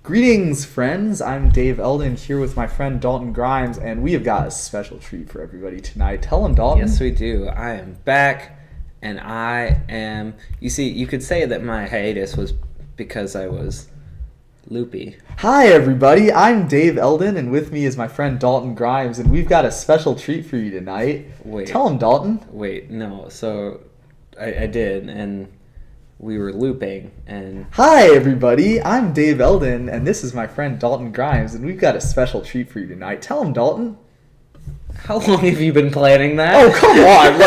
Greetings, friends. I'm Dave Eldon here with my friend Dalton Grimes, and we have got a special treat for everybody tonight. Tell him, Dalton. Yes, we do. I am back, and I am. You see, you could say that my hiatus was because I was loopy. Hi, everybody. I'm Dave Eldon, and with me is my friend Dalton Grimes, and we've got a special treat for you tonight. Wait. Tell him, Dalton. Wait, no. So I did, and we were looping, and Hi, everybody. I'm Dave Eldon, and this is my friend Dalton Grimes, and we've got a special treat for you tonight. Tell him, Dalton. how long have you been planning that? Oh, come on.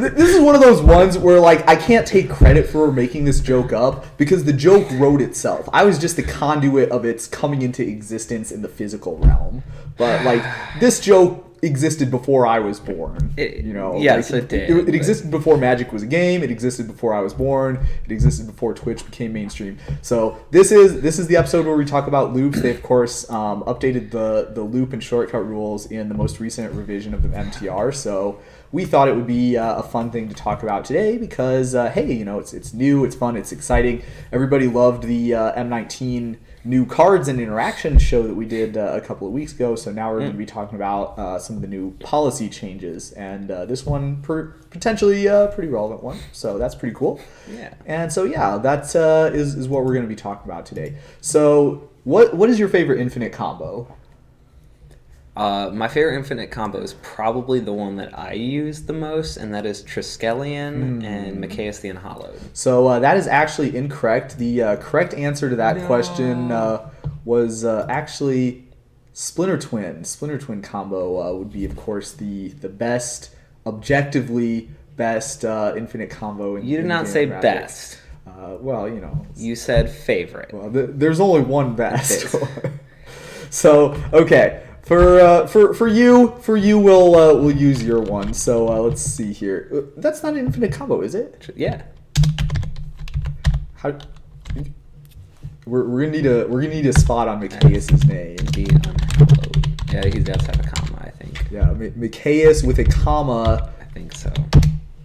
This is one of those ones where, I can't take credit for making this joke up because the joke wrote itself. I was just the conduit of its coming into existence in the physical realm. But, this joke existed before I was born. Yes, it did. It existed before Magic was a game. It existed before I was born. It existed before Twitch became mainstream. So this is the episode where we talk about loops. They of course updated the loop and shortcut rules in the most recent revision of the MTR. So we thought it would be a fun thing to talk about today because hey, it's new, it's fun, it's exciting. Everybody loved the M19 new cards and interaction show that we did a couple of weeks ago. So now we're going to be talking about some of the new policy changes, and this one potentially a pretty relevant one. So that's pretty cool. Yeah. And so that is what we're going to be talking about today. So what is your favorite infinite combo? My favorite infinite combo is probably the one that I use the most, and that is Triskelion and Mikaeus the Unhallowed. So that is actually incorrect. The correct answer to that question was actually Splinter Twin. Splinter Twin combo would be, of course, the best, objectively best infinite combo. You did not say best. Well, You said favorite. Well, there's only one best. So okay. For you, we'll use your one. So let's see here. That's not an infinite combo, is it? Yeah. How? We're gonna need a spot on Mikaeus' name. The Unhallowed. Yeah, he does have a comma, I think. Yeah, Mikaeus with a comma. I think so.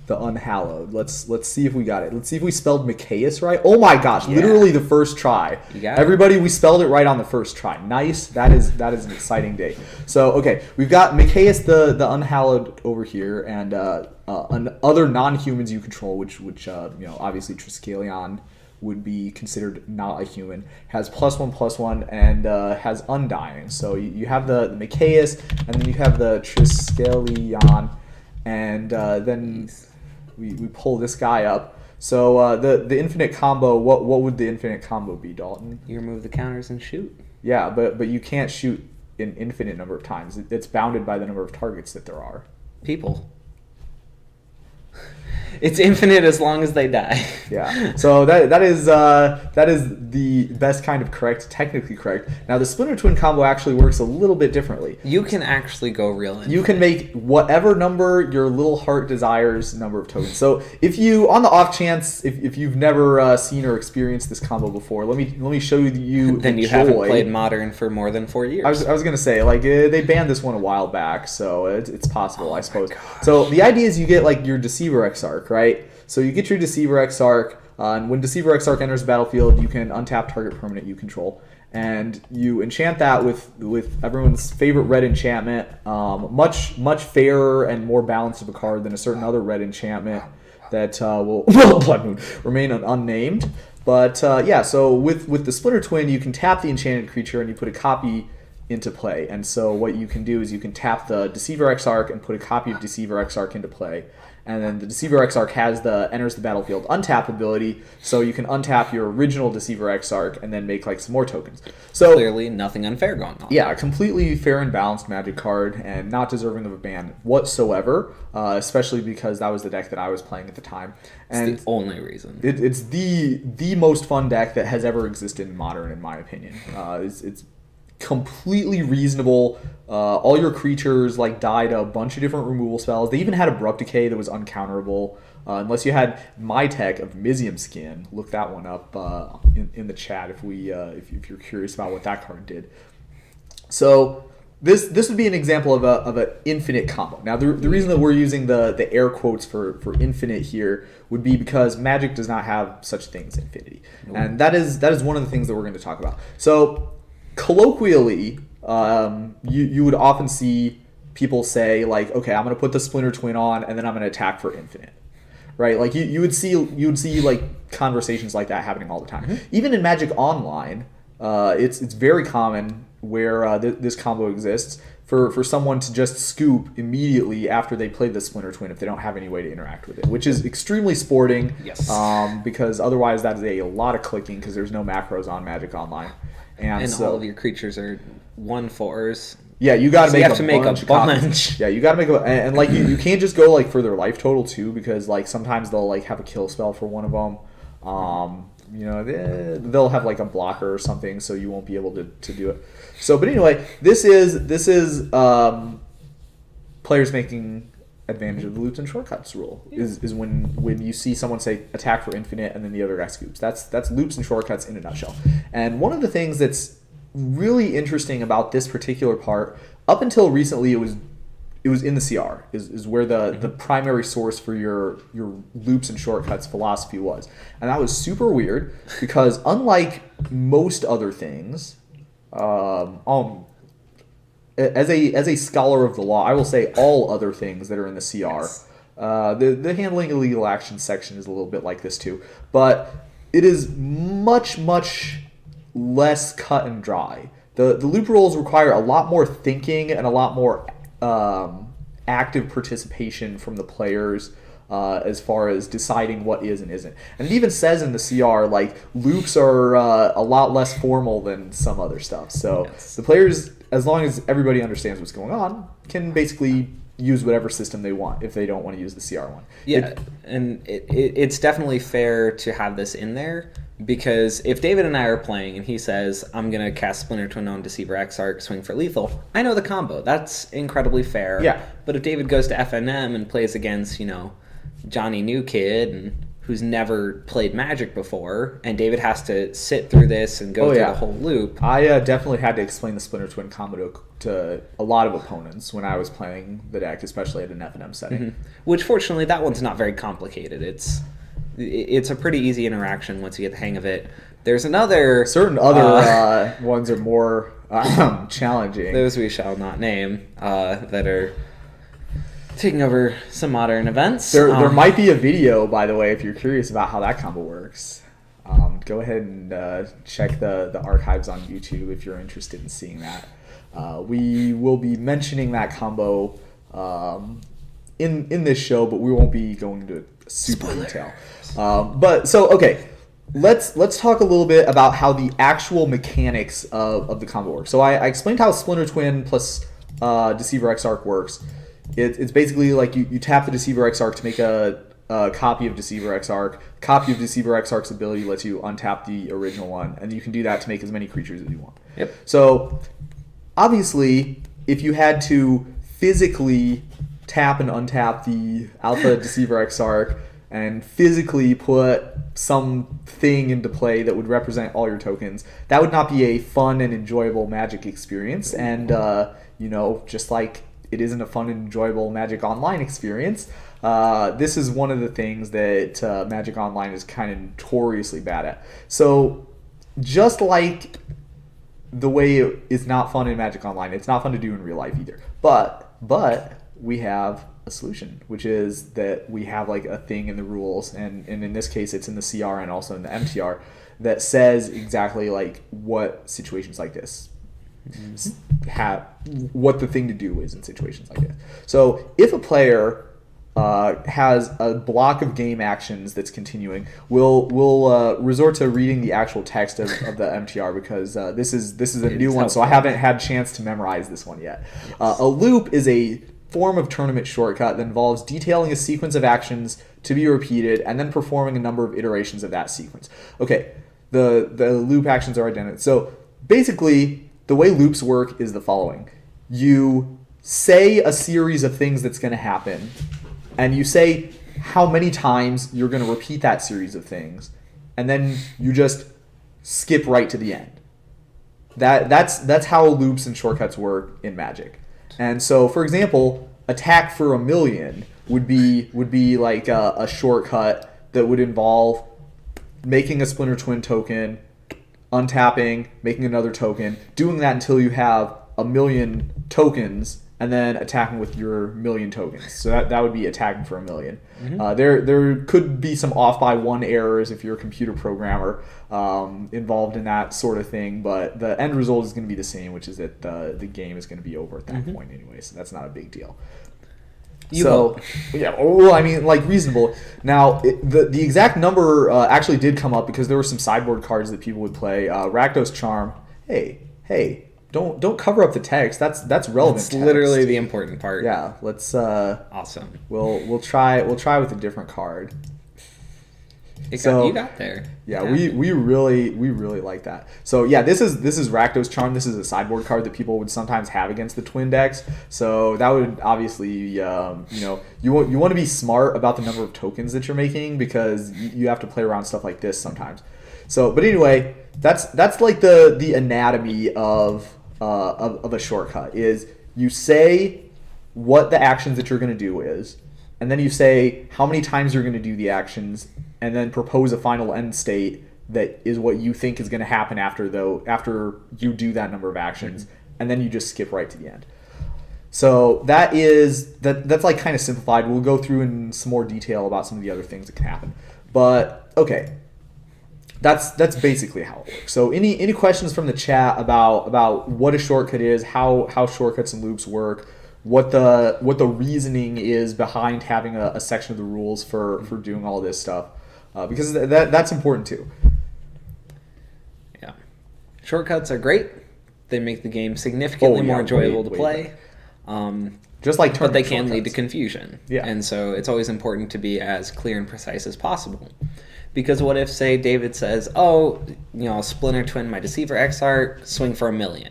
The Unhallowed. Let's see if we got it. Let's see if we spelled Mikaeus right. Oh my gosh! Yeah. Literally the first try. You got it. Everybody, we spelled it right on the first try. Nice. That is an exciting day. So okay, we've got Mikaeus the Unhallowed over here, and other non-humans you control, which obviously Triskelion would be considered not a human, has +1/+1 and has Undying. So you have the Mikaeus, and then you have the Triskelion, and then we pull this guy up. So the infinite combo, what would the infinite combo be, Dalton? You remove the counters and shoot. Yeah, but you can't shoot an infinite number of times. It's bounded by the number of targets that there are. People. It's infinite as long as they die. Yeah. So that is the best kind of correct, technically correct. Now the Splinter Twin combo actually works a little bit differently. You can actually go real infinite. You can make whatever number your little heart desires number of tokens. So if you, on the off chance, if you've never seen or experienced this combo before, let me show you. Then you haven't played Modern for more than 4 years. I was gonna say they banned this one a while back, so it's possible, I suppose. So the idea is you get your Deceiver Exarch, right? So you get your Deceiver Exarch, and when Deceiver Exarch enters the battlefield, you can untap target permanent you control, and you enchant that with everyone's favorite red enchantment, much fairer and more balanced of a card than a certain other red enchantment that will Blood Moon remain unnamed. But so with the Splinter Twin, you can tap the enchanted creature and you put a copy into play. And so what you can do is you can tap the Deceiver Exarch and put a copy of Deceiver Exarch into play. And then the Deceiver Exarch has the enters the battlefield untap ability, so you can untap your original Deceiver Exarch and then make some more tokens. So clearly nothing unfair going on. Yeah, a completely fair and balanced Magic card, and not deserving of a ban whatsoever. Especially because that was the deck that I was playing at the time. And it's the only reason. It's the most fun deck that has ever existed in Modern, in my opinion. It's completely reasonable. All your creatures died a bunch of different removal spells. They even had Abrupt Decay that was uncounterable. Unless you had my tech of Mizzium Skin. Look that one up in the chat if you're curious about what that card did. So this would be an example of an infinite combo. Now, the reason that we're using the air quotes for infinite here would be because Magic does not have such things as infinity, and that is one of the things that we're going to talk about. So, colloquially, you would often see people say like, okay, I'm going to put the Splinter Twin on, and then I'm going to attack for infinite. Right, like you would see like conversations like that happening all the time. Mm-hmm. Even in Magic Online, it's very common where this combo exists for someone to just scoop immediately after they play the Splinter Twin if they don't have any way to interact with it, which is extremely sporting. Yes. Because otherwise that is a lot of clicking because there's no macros on Magic Online, and so, all of your creatures are 1/4s. Yeah, you got to make a bunch. Yeah, you got to make and like you can't just go like for their life total too, because like sometimes they'll like have a kill spell for one of them. They'll have like a blocker or something, so you won't be able to do it. So, but anyway, this is players making advantage of the loops and shortcuts rule. Is when you see someone say attack for infinite and then the other guy scoops. That's loops and shortcuts in a nutshell. And one of the things that's really interesting about this particular part, up until recently it was in the CR is where the primary source for your loops and shortcuts philosophy was. And that was super weird because unlike most other things, as a scholar of the law, I will say all other things that are in the CR. Yes. The handling illegal action section is a little bit like this too, but it is much less cut and dry. The loop rules require a lot more thinking and a lot more active participation from the players as far as deciding what is and isn't. And it even says in the CR, like, loops are a lot less formal than some other stuff. So the players, as long as everybody understands what's going on, can basically use whatever system they want if they don't want to use the CR one. Yeah, it's definitely fair to have this in there. Because if David and I are playing and he says, I'm going to cast Splinter Twin on Deceiver Exarch, swing for lethal, I know the combo. That's incredibly fair. Yeah. But if David goes to FNM and plays against, Johnny New Kid and who's never played Magic before, and David has to sit through this and go through the whole loop. I definitely had to explain the Splinter Twin combo to a lot of opponents when I was playing the deck, especially at an FNM setting. Mm-hmm. Which, fortunately, that one's not very complicated. It's a pretty easy interaction once you get the hang of it. There's certain other ones are more challenging. Those we shall not name that are taking over some modern events. There might be a video, by the way, if you're curious about how that combo works. Go ahead and check the archives on YouTube if you're interested in seeing that. We will be mentioning that combo in this show, but we won't be going into super detail. Okay, let's talk a little bit about how the actual mechanics of the combo work. So I explained how Splinter Twin plus Deceiver Exarch works. It's basically like you tap the Deceiver Exarch to make a copy of Deceiver Exarch. Copy of Deceiver Exarch's ability lets you untap the original one, and you can do that to make as many creatures as you want. Yep. So obviously, if you had to physically tap and untap the Alpha Deceiver Exarch and physically put something into play that would represent all your tokens, that would not be a fun and enjoyable Magic experience. And, just like it isn't a fun and enjoyable Magic Online experience, this is one of the things that Magic Online is kind of notoriously bad at. So just like the way it's not fun in Magic Online, it's not fun to do in real life either. But we have a solution, which is that we have like a thing in the rules, and in this case it's in the CR and also in the MTR, that says exactly like what situations like this have, what the thing to do is in situations like this. So if a player has a block of game actions that's continuing, we'll resort to reading the actual text of the MTR because this is a new one, so I haven't had a chance to memorize this one yet. Yes. A loop is a form of tournament shortcut that involves detailing a sequence of actions to be repeated and then performing a number of iterations of that sequence. Okay, the loop actions are identical. So basically, the way loops work is the following. You say a series of things that's going to happen, and you say how many times you're going to repeat that series of things, and then you just skip right to the end. that's how loops and shortcuts work in Magic. And so, for example, attack for 1,000,000 would be like a shortcut that would involve making a Splinter Twin token, untapping, making another token, doing that until you have 1,000,000 tokens, and then attacking with your 1,000,000 tokens. So that would be attacking for 1,000,000. There could be some off by one errors if you're a computer programmer involved in that sort of thing, but the end result is going to be the same, which is that the game is going to be over at that point anyway. So that's not a big deal. Yeah, well, I mean, like, reasonable. Now, the exact number actually did come up because there were some sideboard cards that people would play. Rakdos Charm. Hey, don't cover up the text. That's relevant. It's literally the important part. Yeah, let's. Awesome. We'll try with a different card. You got there. Yeah, we really like that. So yeah, this is Rakdos Charm. This is a sideboard card that people would sometimes have against the twin decks. So that would obviously you want to be smart about the number of tokens that you're making because you have to play around stuff like this sometimes. So, but anyway, that's like the anatomy of a shortcut is you say what the actions that you're going to do is, and then you say how many times you're going to do the actions, and then propose a final end state that is what you think is going to happen after you do that number of actions, and then you just skip right to the end. So that's like kind of simplified. We'll go through in some more detail about some of the other things that can happen. But okay, that's basically how it works. So any questions from the chat about what a shortcut is, how shortcuts and loops work, what the reasoning is behind having a section of the rules for doing all this stuff, because that's important too. Yeah, shortcuts are great. They make the game significantly more enjoyable to play. Just like but they can lead to confusion. Yeah, and so it's always important to be as clear and precise as possible. Because what if, say, David says, Splinter Twin my Deceiver Exarch, swing for 1,000,000.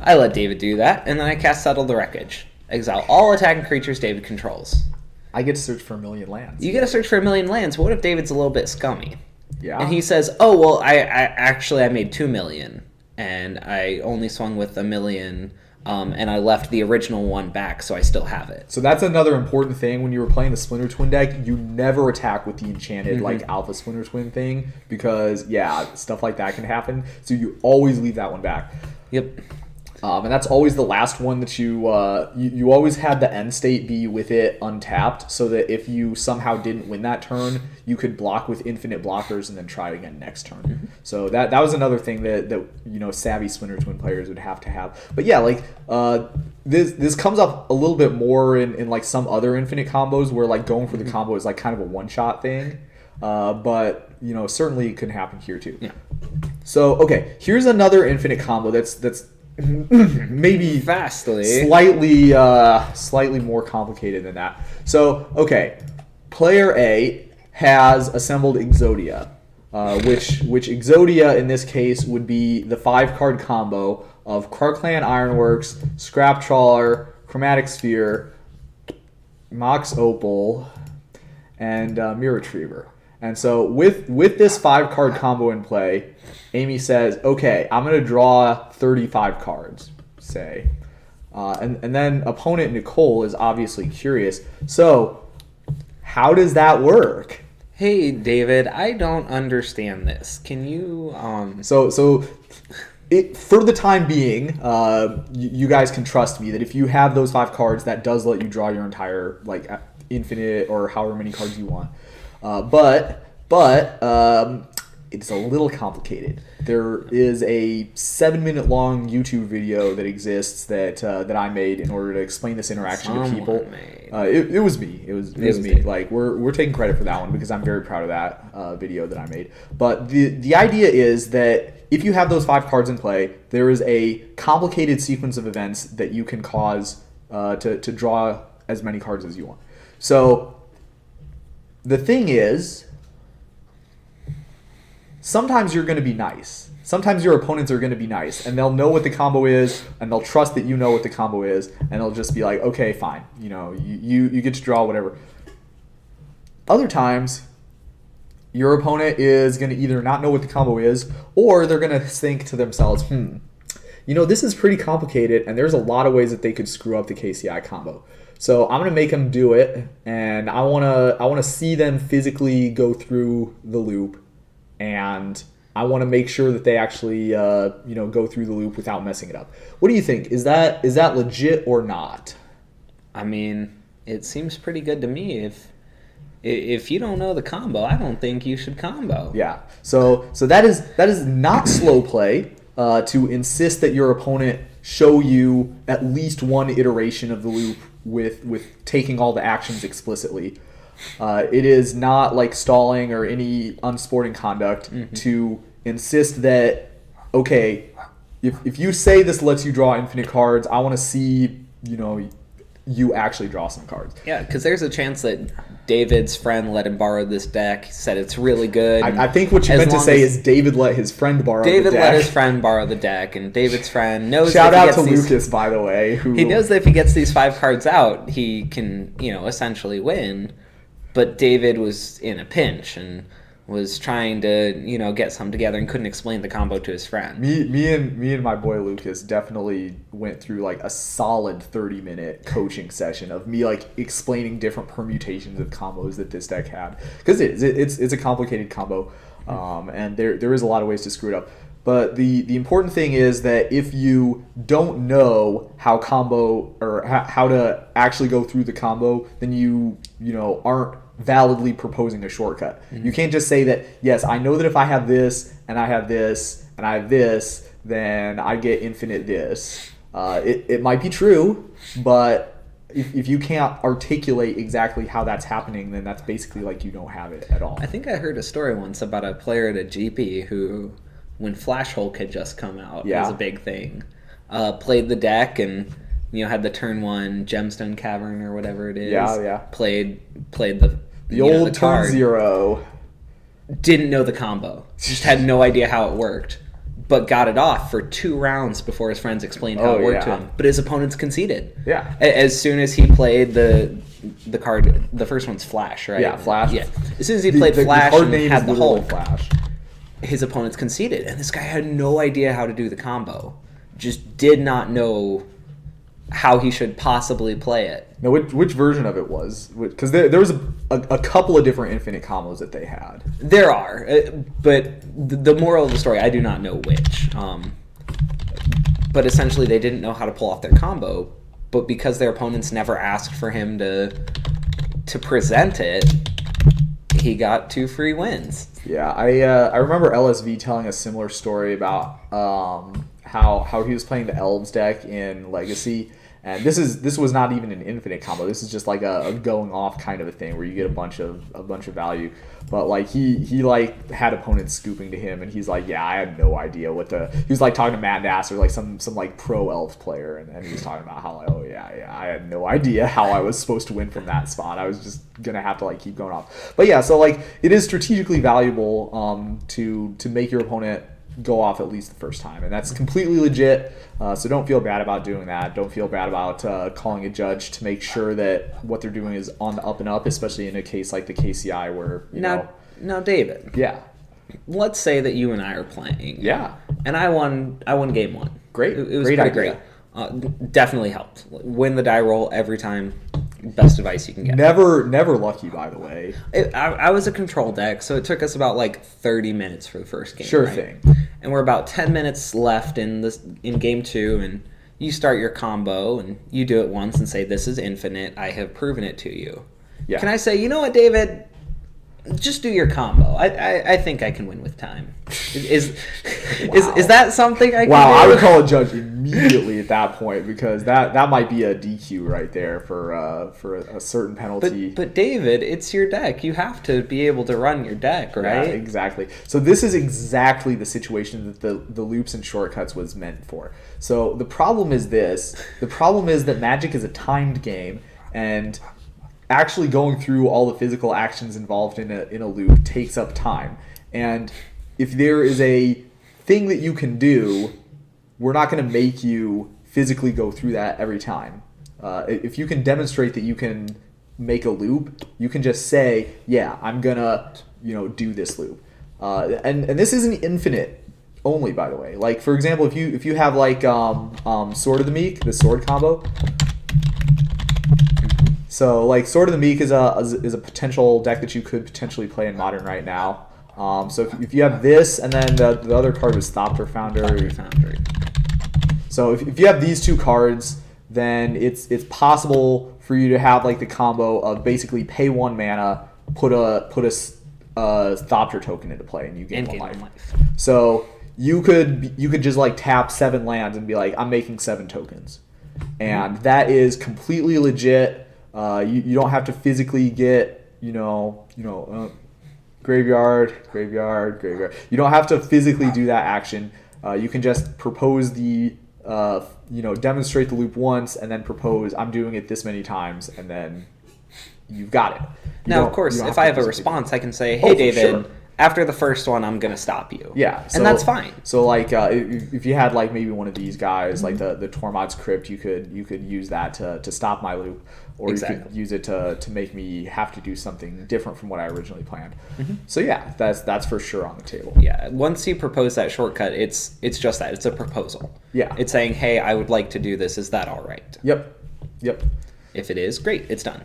I let David do that, and then I cast Settle the Wreckage. Exile all attacking creatures David controls. I get to search for 1,000,000 lands. You get to search for 1,000,000 lands. What if David's a little bit scummy? Yeah. And he says, oh, well, I made 2,000,000, and I only swung with 1,000,000, and I left the original one back, so I still have it. So that's another important thing when you were playing the Splinter Twin deck. You never attack with the enchanted Alpha Splinter Twin thing because stuff like that can happen. So you always leave that one back. Yep. And that's always the last one that you always had the end state be with it untapped, so that if you somehow didn't win that turn, you could block with infinite blockers and then try it again next turn. So that was another thing that savvy Splinter Twin players would have to have. But yeah, like this comes up a little bit more in like some other infinite combos where like going for the combo is like kind of a one-shot thing. But certainly it can happen here too. Yeah. So okay, here's another infinite combo that's maybe slightly more complicated than that. So okay, player A has assembled Exodia, which Exodia in this case would be the 5-card combo of Krark-Clan Ironworks, Scrap Trawler, Chromatic Sphere, Mox Opal, and Mirror Retriever. And so with this 5-card combo in play, Amy says, okay, I'm going to draw 35 cards, say. And then opponent Nicole is obviously curious. So how does that work? Hey, David, I don't understand this. Can you... So for the time being, you guys can trust me that if you have those 5 cards, that does let you draw your entire infinite or however many cards you want. But it's a little complicated. There is a 7-minute long YouTube video that exists that I made in order to explain this interaction to people. It was me. It was me. Like we're taking credit for that one because I'm very proud of that video that I made. But the idea is that if you have those 5 cards in play, there is a complicated sequence of events that you can cause to draw as many cards as you want. So the thing is, sometimes you're going to be nice. Sometimes your opponents are going to be nice, and they'll know what the combo is, and they'll trust that you know what the combo is, and they'll just be like, okay, fine, you get to draw whatever. Other times, your opponent is going to either not know what the combo is, or they're going to think to themselves, this is pretty complicated, and there's a lot of ways that they could screw up the KCI combo. So I'm going to make them do it, and I want to see them physically go through the loop, and I want to make sure that they actually go through the loop without messing it up. What do you think? Is that legit or not? I mean, it seems pretty good to me. If you don't know the combo, I don't think you should combo. Yeah. So that is not slow play to insist that your opponent show you at least one iteration of the loop with taking all the actions explicitly. It is not like stalling or any unsporting conduct to insist that, okay, if you say this lets you draw infinite cards, I want to see, you actually draw some cards. Yeah, because there's a chance that David's friend let him borrow this deck, said it's really good. I think what you meant to say is David let his friend borrow the deck. David let his friend borrow the deck, and David's friend knows Shout out to Lucas, by the way. He knows that if he gets these 5 cards out, he can, essentially win. But David was in a pinch and was trying to, get some together and couldn't explain the combo to his friend. Me and my boy Lucas definitely went through like a solid 30-minute coaching session of me like explaining different permutations of combos that this deck had, because it's a complicated combo, and there is a lot of ways to screw it up. But the important thing is that if you don't know how combo or how to actually go through the combo, then you aren't validly proposing a shortcut. You can't just say that, yes, I know that if I have this and I have this and I have this, then I get infinite this. It might be true, but if you can't articulate exactly how that's happening, then that's basically like you don't have it at all. I think I heard a story once about a player at a GP who, when Flash Hulk had just come out, it was a big thing, played the deck and had the turn 1 Gemstone Cavern or whatever it is. Yeah. Played the old the turn card. 0. Didn't know the combo. Just had no idea how it worked. But got it off for 2 rounds before his friends explained how it worked to him. But his opponents conceded. Yeah. As soon as he played the card, the first one's Flash, right? Yeah, Flash. Yeah. As soon as he played Flash the card and name had is the literally Hulk, Flash. his opponents conceded, and this guy had no idea how to do the combo. Just did not know how he should possibly play it. Now, which version of it was? Because there was a couple of different infinite combos that they had. There are, but the moral of the story, I do not know which. But essentially, they didn't know how to pull off their combo, but because their opponents never asked for him to present it, he got 2 free wins. Yeah, I remember LSV telling a similar story about how he was playing the Elves deck in Legacy, and this was not even an infinite combo. This is just like a going off kind of a thing where you get a bunch of value. But like he like had opponents scooping to him, and he's like, yeah, I had no idea what he was like talking to Matt Nasser, like some like pro Elves player, and he was talking about how like, oh yeah, I had no idea how I was supposed to win from that spot. I was just gonna have to like keep going off. But yeah, so like it is strategically valuable to make your opponent go off at least the first time, and that's completely legit. So don't feel bad about doing that. Don't feel bad about calling a judge to make sure that what they're doing is on the up and up, especially in a case like the KCI where now David. Yeah. Let's say that you and I are playing. Yeah. And I won game 1. Great. It was great pretty idea. great. Definitely helped. Win the die roll every time. Best advice you can get. Never lucky, by the way. I was a control deck, so it took us about like 30 minutes for the first game. Sure right? thing. And we're about 10 minutes left in game 2, and you start your combo, and you do it once and say, this is infinite. I have proven it to you. Yeah. Can I say, you know what, David? Just do your combo. I think I can win with time. Is that something I can do? I would call a judge immediately at that point, because that might be a DQ right there for a certain penalty. But David, it's your deck. You have to be able to run your deck, right? Yeah, exactly. So this is exactly the situation that the loops and shortcuts was meant for. So the problem is this. The problem is that Magic is a timed game, and actually going through all the physical actions involved in a loop takes up time. And if there is a thing that you can do, we're not going to make you physically go through that every time. If you can demonstrate that you can make a loop, you can just say, yeah, I'm going to do this loop. And this isn't infinite only, by the way. Like, for example, if you have like Sword of the Meek, the sword combo. So like Sword of the Meek is a potential deck that you could potentially play in Modern right now. So if you have this, and then the other card was Thopter Founder. So if you have these two cards, then it's possible for you to have like the combo of basically pay 1 mana, put a Thopter token into play, and you gain 1 life. So you could just like tap 7 lands and be like, I'm making 7 tokens, and that is completely legit. You don't have to physically get graveyard. You don't have to physically do that action. You can just propose the demonstrate the loop once, and then propose I'm doing it this many times, and then you've got it. Now, of course, if I have a response, I can say, hey, David, sure. After the first one, I'm going to stop you. Yeah. And that's fine. So, like, if you had, like, maybe one of these guys, like the Tormod's Crypt, you could use that to stop my loop. Or you could use it to make me have to do something different from what I originally planned. So, yeah, that's for sure on the table. Yeah. Once you propose that shortcut, it's just that. It's a proposal. Yeah. It's saying, hey, I would like to do this. Is that all right? Yep. If it is, great. It's done.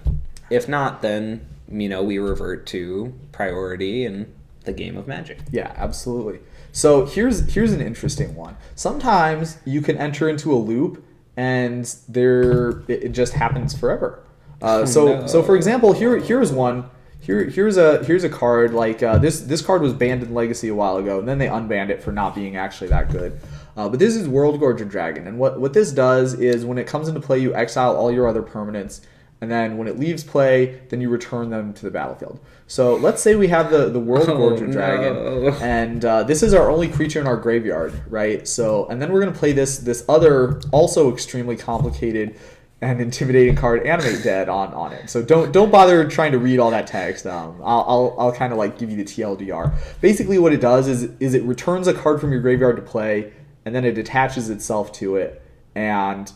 If not, then, we revert to priority and the game of Magic. Yeah, absolutely. So here's an interesting one. Sometimes you can enter into a loop and it just happens forever. So for example, here's one. Here's a card like this card was banned in Legacy a while ago, and then they unbanned it for not being actually that good. But this is Worldgorger Dragon, and what this does is when it comes into play, you exile all your other permanents. And then when it leaves play, then you return them to the battlefield. So let's say we have the Worldgorger Dragon, and this is our only creature in our graveyard, right? So, and then we're going to play this other, also extremely complicated and intimidating card, Animate Dead, on it. So don't bother trying to read all that text. I'll kind of like give you the TLDR. Basically, what it does is it returns a card from your graveyard to play, and then it attaches itself to it. And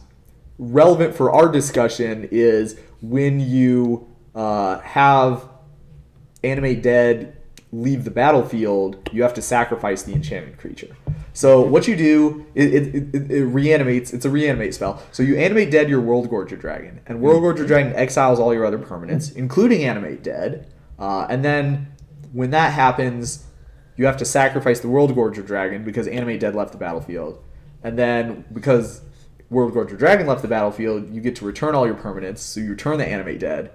relevant for our discussion is when you have Animate Dead leave the battlefield, you have to sacrifice the enchanted creature. So what you do, it reanimates. It's a reanimate spell. So you Animate Dead your Worldgorger Dragon, and Worldgorger Dragon exiles all your other permanents, including Animate Dead. And then when that happens, you have to sacrifice the Worldgorger Dragon because Animate Dead left the battlefield. And then because Worldgorger Dragon left the battlefield, you get to return all your permanents, so you return the Animate Dead,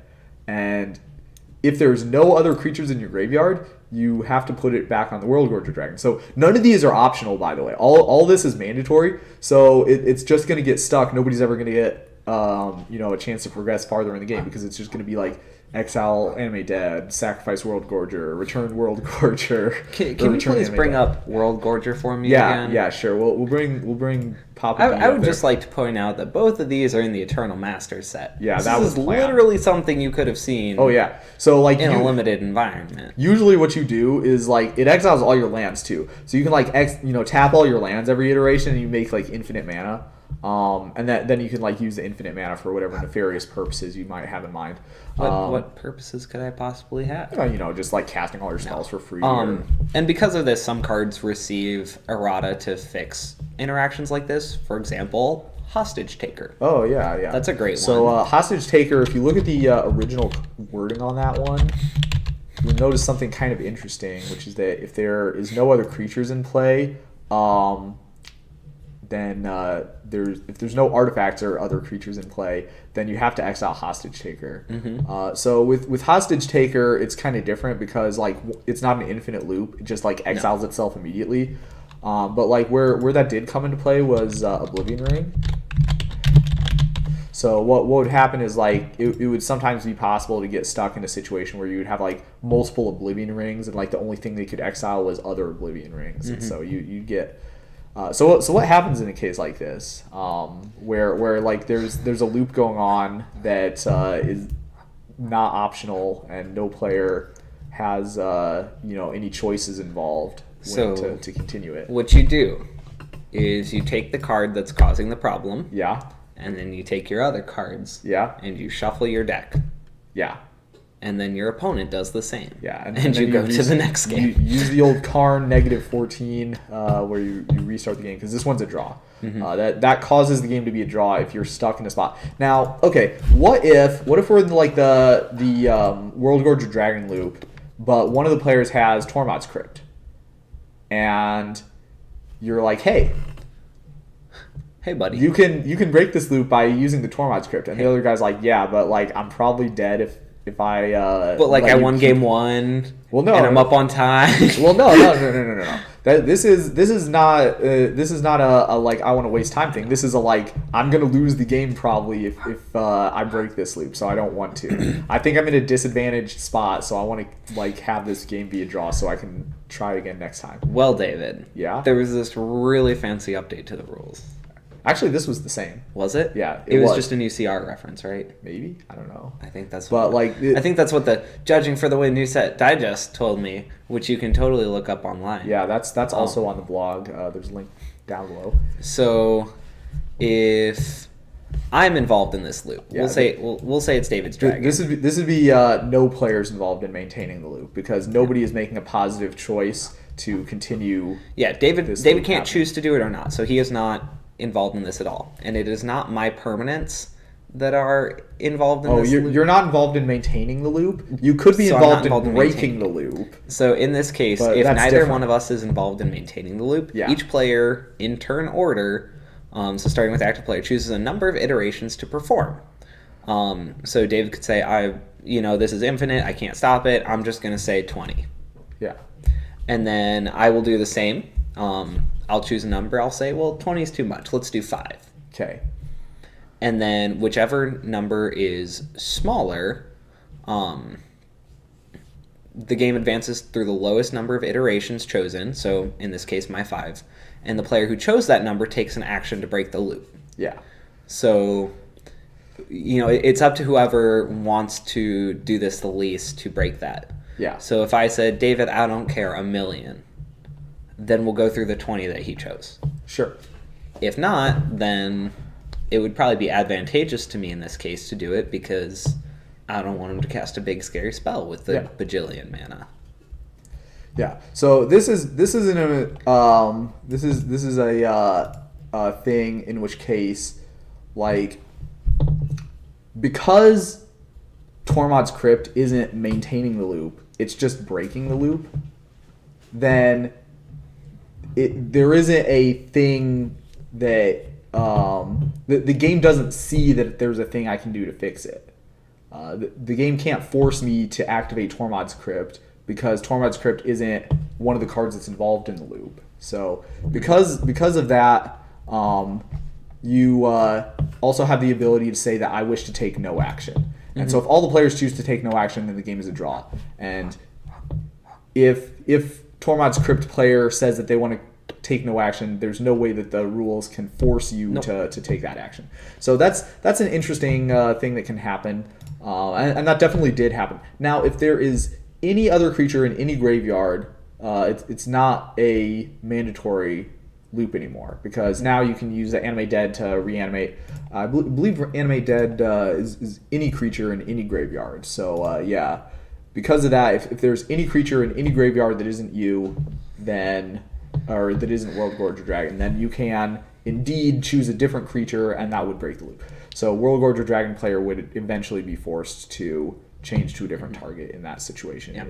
and if there's no other creatures in your graveyard, you have to put it back on the Worldgorger Dragon. So none of these are optional, by the way. All this is mandatory, so it's just going to get stuck. Nobody's ever going to get a chance to progress farther in the game because it's just going to be like exile Animate Dead, sacrifice Worldgorger, return Worldgorger. Can you please bring up Worldgorger for me again? Yeah, sure. We'll bring Papa. I would just like to point out that both of these are in the Eternal Masters set. Yeah, that was literally something you could have seen. Oh yeah, so like in a limited environment. Usually, what you do is like it exiles all your lands too, so you can like tap all your lands every iteration, and you make like infinite mana. And then you can like use the infinite mana for whatever nefarious purposes you might have in mind. What purposes could I possibly have? Just like casting all your spells for free. And because of this, some cards receive errata to fix interactions like this. For example, Hostage Taker. Oh yeah. That's a great one. So Hostage Taker, if you look at the original wording on that one, you'll notice something kind of interesting, which is that if there is no other creatures in play, then if there's no artifacts or other creatures in play, then you have to exile Hostage Taker. So with Hostage Taker, it's kind of different because like it's not an infinite loop; it just like exiles itself immediately. But like where that did come into play was Oblivion Ring. So what would happen is like it would sometimes be possible to get stuck in a situation where you would have like multiple Oblivion Rings, and like the only thing they could exile was other Oblivion Rings, and so you'd get. So what happens in a case like this, where like there's a loop going on that is not optional and no player has any choices involved to continue it? What you do is you take the card that's causing the problem. Yeah. And then you take your other cards. Yeah. And you shuffle your deck. Yeah. and then your opponent does the same. Yeah, and then you go to the next game. You use the old Karn -14 where you restart the game because this one's a draw. That causes the game to be a draw if you're stuck in a spot. Now, okay, what if we're in like the World Gorge Dragon loop, but one of the players has Tormod's Crypt, and you're like, hey, buddy, you can break this loop by using the Tormod's Crypt, and the other guy's like, yeah, but like I'm probably dead if I. But like I won game 1. Well, no, and I'm up on time. Well, no. This is not a like I want to waste time thing. This is a like I'm gonna lose the game probably if I break this loop, so I don't want to. I think I'm in a disadvantaged spot, so I want to like have this game be a draw so I can try again next time. Well, David. Yeah. There was this really fancy update to the rules. Actually, this was the same. Was it? Yeah, it was just a new CR reference, right? Maybe, I don't know. I think that's. But like, I think that's what the Judging for the Win New Set Digest told me, which you can totally look up online. Yeah, that's also on the blog. There's a link down below. So, if I'm involved in this loop, Yeah, we'll say it's David's dragon. This would be no players involved in maintaining the loop because nobody is making a positive choice to continue. Yeah, David loop can't happening. choose to do it or not, so he is not involved in this at all, and it is not my permanents that are involved in this loop. You're not involved in maintaining the loop. You could be So I'm not involved in involved in breaking the loop. So in this case, But if that's neither different. one of us is involved in maintaining the loop, Yeah. each player in turn order, so starting with active player, chooses a number of iterations to perform. So David could say, this is infinite, I can't stop it, I'm just going to say 20. Yeah. And then I will do the same. I'll choose a number, I'll say, well, 20 is too much, let's do 5. Okay. And then whichever number is smaller, the game advances through the lowest number of iterations chosen, so in this case my 5, and the player who chose that number takes an action to break the loop. Yeah. So, it's up to whoever wants to do this the least to break that. Yeah. So if I said, David, I don't care, 1,000,000, then we'll go through the 20 that he chose. Sure. If not, then it would probably be advantageous to me in this case to do it because I don't want him to cast a big scary spell with the bajillion mana. Yeah. So this is a thing in which case, like, because Tormod's Crypt isn't maintaining the loop, it's just breaking the loop, then there isn't a thing that the game doesn't see that there's a thing I can do to fix it. The game can't force me to activate Tormod's Crypt because Tormod's Crypt isn't one of the cards that's involved in the loop. So because of that, you also have the ability to say that I wish to take no action. And so if all the players choose to take no action, then the game is a draw. And if Tormod's Crypt player says that they want to take no action, there's no way that the rules can force you to take that action. So that's an interesting thing that can happen. And that definitely did happen. Now, if there is any other creature in any graveyard, it's not a mandatory loop anymore because now you can use the Animate Dead to reanimate. I believe Animate Dead is any creature in any graveyard. So yeah, because of that, if there's any creature in any graveyard that isn't you, then or that isn't World Gorger Dragon, then you can indeed choose a different creature, and that would break the loop. So World Gorger Dragon player would eventually be forced to change to a different target in that situation. Yeah.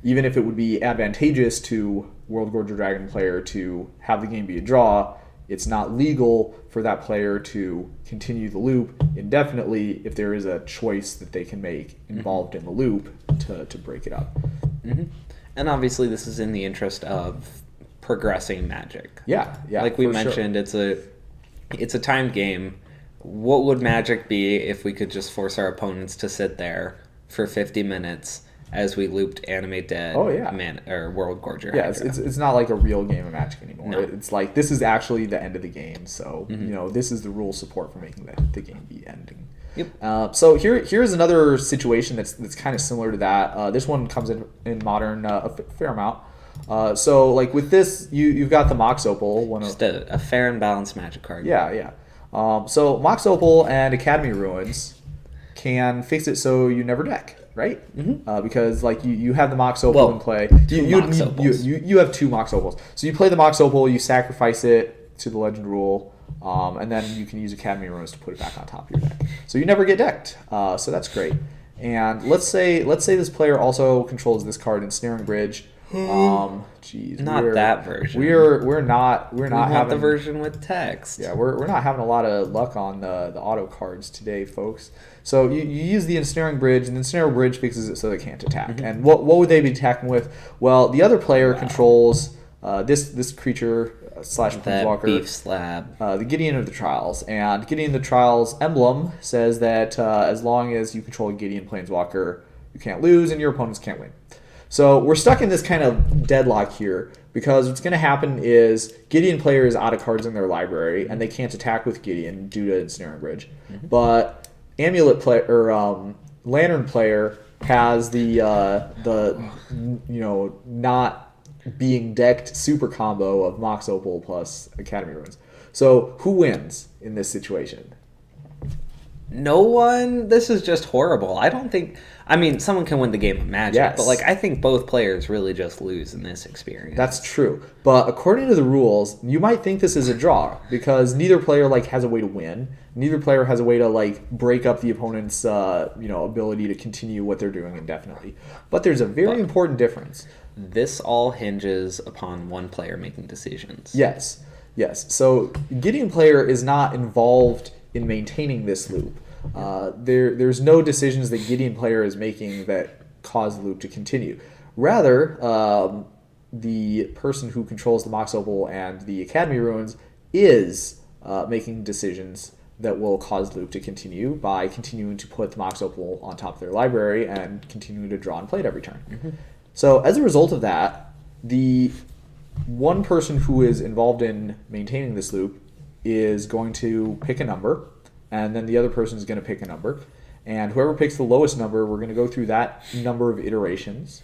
Even if it would be advantageous to World Gorger Dragon player to have the game be a draw, it's not legal for that player to continue the loop indefinitely if there is a choice that they can make involved in the loop to break it up. Mm-hmm. And obviously this is in the interest of progressing Magic. Yeah. Like we for sure. mentioned, it's a timed game. What would Magic be if we could just force our opponents to sit there for 50 minutes as we looped Animate Dead or World Gorger? Yeah, it's not like a real game of Magic anymore. No. It's like this is actually the end of the game. So this is the rule support for making the game be ending. Yep. So here's another situation that's kind of similar to that. This one comes in Modern a fair amount. So like with this, you've got the Mox Opal. Just a fair and balanced Magic card. Yeah. So Mox Opal and Academy Ruins can fix it so you never deck. right? Because like you have the Mox Opal Well, in play. two You, Mox Opals. you have two Mox Opals. So you play the Mox Opal, you sacrifice it to the Legend Rule, and then you can use Academy Ruins to put it back on top of your deck. So you never get decked. So that's great. And let's say this player also controls this card, Ensnaring Bridge. Geez, Not that version. We're not We want having the version with text. Yeah, we're not having a lot of luck on the auto cards today, folks. So you use the Ensnaring Bridge, and the Ensnaring Bridge fixes it so they can't attack. And what would they be attacking with? Well, the other player controls this creature slash That planeswalker, beef slab. the Gideon of the Trials. And Gideon of the Trials emblem says that as long as you control a Gideon planeswalker, you can't lose, and your opponents can't win. So we're stuck in this kind of deadlock here because what's going to happen is Gideon player is out of cards in their library and they can't attack with Gideon due to Ensnaring Bridge. But Amulet player or Lantern player has the not being decked super combo of Mox Opal plus Academy Ruins. So who wins in this situation? No one. This is just horrible. I don't think. I mean, someone can win the game of Magic, Yes. but like I think both players really just lose in this experience. That's true. But according to the rules, you might think this is a draw because neither player like has a way to win. Neither player has a way to like break up the opponent's ability to continue what they're doing indefinitely. But there's a very important difference. This all hinges upon one player making decisions. Yes. So Gideon player is not involved in maintaining this loop. There's no decisions that Gideon player is making that cause the loop to continue. Rather, the person who controls the Mox Opal and the Academy Ruins is making decisions that will cause the loop to continue by continuing to put the Mox Opal on top of their library and continuing to draw and play it every turn. So as a result of that, the one person who is involved in maintaining this loop is going to pick a number, and then the other person is going to pick a number. And whoever picks the lowest number, we're going to go through that number of iterations.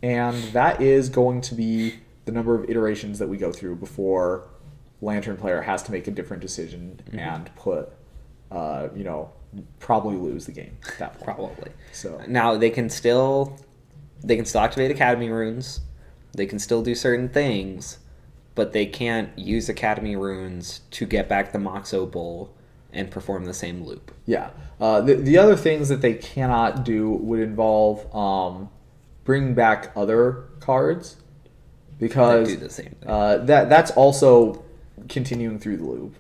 And that is going to be the number of iterations that we go through before Lantern player has to make a different decision and put, probably lose the game at that point. Probably. So Now they can still activate Academy Runes. They can still do certain things, but they can't use Academy Runes to get back the Mox Opal and perform the same loop. yeah. The other things that they cannot do would involve bringing back other cards because They do the same thing. that's also continuing through the loop.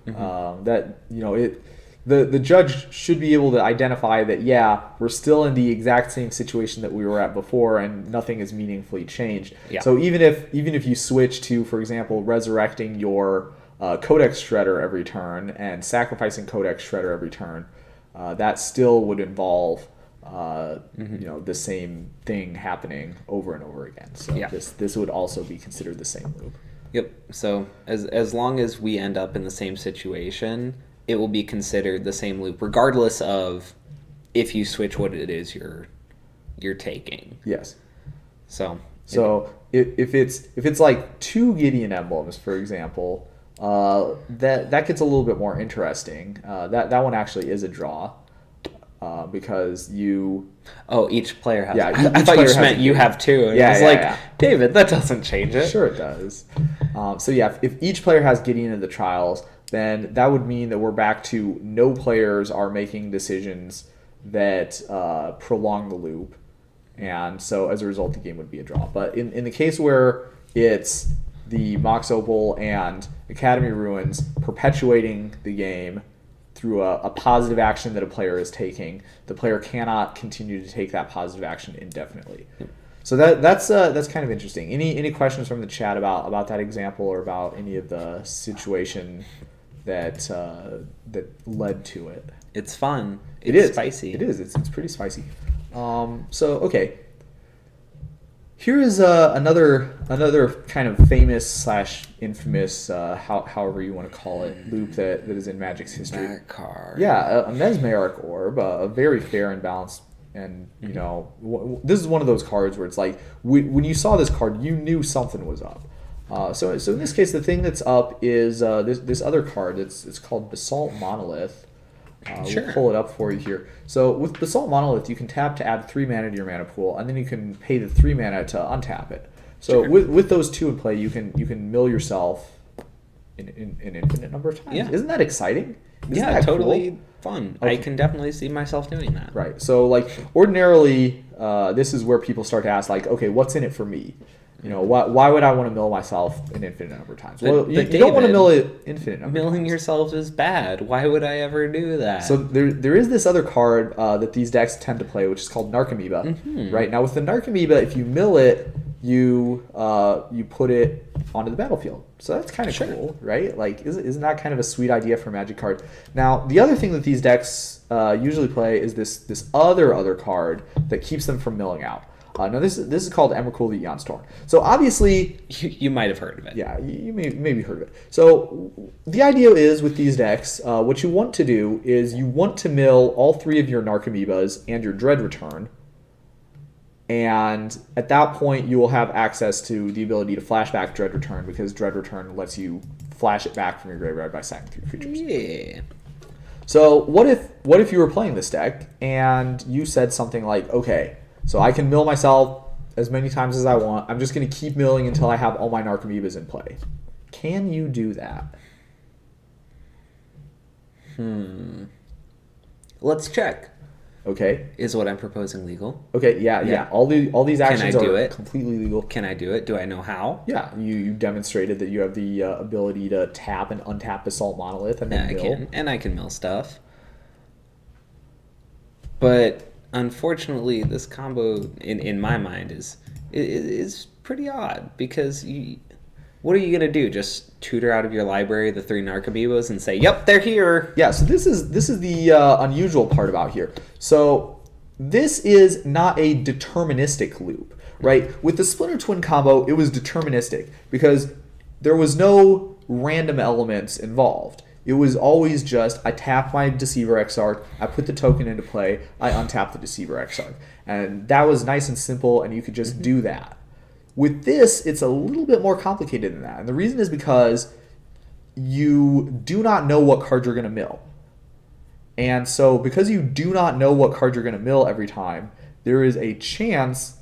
The judge should be able to identify that we're still in the exact same situation that we were at before and nothing is meaningfully changed. Yeah. So even if you switch to, for example, resurrecting your Codex Shredder every turn and sacrificing Codex Shredder every turn, that still would involve the same thing happening over and over again. So this would also be considered the same loop. Yep. So as long as we end up in the same situation, it will be considered the same loop, regardless of if you switch what it is you're taking. Yes. So if it's like two Gideon emblems, for example, that gets a little bit more interesting. That one actually is a draw. Because you... Oh, each player has... Yeah, I each thought you player just has meant a you Gideon. have two. And Yeah, I was yeah, like, yeah. David, that doesn't change it. Sure it does. If each player has Gideon of the Trials, then that would mean that we're back to no players are making decisions that prolong the loop. And so as a result, the game would be a draw. But in the case where it's the Mox Opal and Academy Ruins perpetuating the game through a positive action that a player is taking, the player cannot continue to take that positive action indefinitely. So that's kind of interesting. Any questions from the chat about that example or about any of the situation that led to it? It's fun. It is spicy. It is. It's pretty spicy. Okay. Here is another kind of famous / infamous, however you want to call it, loop that is in Magic's history. That card. Yeah, a Mesmeric Orb, a very fair and balanced, and this is one of those cards where it's like when you saw this card, you knew something was up. So in this case, the thing that's up is this other card. It's called Basalt Monolith. Sure. We'll pull it up for you here. So with Basalt Monolith, you can tap to add 3 mana to your mana pool, and then you can pay the 3 mana to untap it. So Sure. with those two in play, you can mill yourself in an infinite number of times. Yeah. Isn't that exciting? Isn't Yeah, that totally cool? fun. Okay. I can definitely see myself doing that. Right. So like ordinarily, this is where people start to ask like, okay, what's in it for me? You know, why would I want to mill myself an infinite number of times? But- Well, but you don't want to David, mill it infinite number. Milling of times. yourself is bad. Why would I ever do that? So there is this other card that these decks tend to play, which is called Narcomoeba. Mm-hmm. Right now, with the Narcomoeba, if you mill it, you put it onto the battlefield. So that's kind of cool, right? Like, isn't that kind of a sweet idea for a Magic card? Now, the other thing that these decks usually play is this other card that keeps them from milling out. Now, this is called Emrakul the Eon Storm. So obviously, you might have heard of it. yeah, you maybe heard of it. So the idea is with these decks, what you want to do is you want to mill all 3 of your Narcomoebas and your Dread Return. And at that point, you will have access to the ability to flashback Dread Return, because Dread Return lets you flash it back from your graveyard by sacking 3 creatures. Yeah. So what if you were playing this deck and you said something like, okay, so I can mill myself as many times as I want. I'm just going to keep milling until I have all my Narcomoebas in play. Can you do that? Let's check. Okay. Is what I'm proposing legal? Okay. Yeah. Yeah. All these actions do are it? completely legal. Can I do it? Do I know how? Yeah. You demonstrated that you have the ability to tap and untap Basalt Monolith and Yeah, then I mill. can, and I can mill stuff. But unfortunately, this combo, in my mind, is pretty odd, because what are you gonna do? Just tutor out of your library the 3 Narcomoebas and say, "Yep, they're here." Yeah, so this is the unusual part about here. So this is not a deterministic loop, right? With the Splinter Twin combo, it was deterministic because there was no random elements involved. It was always just, I tap my Deceiver Exarch, I put the token into play, I untap the Deceiver Exarch. And that was nice and simple, and you could just do that. With this, it's a little bit more complicated than that. And the reason is because you do not know what card you're going to mill. And so because you do not know what card you're going to mill every time, there is a chance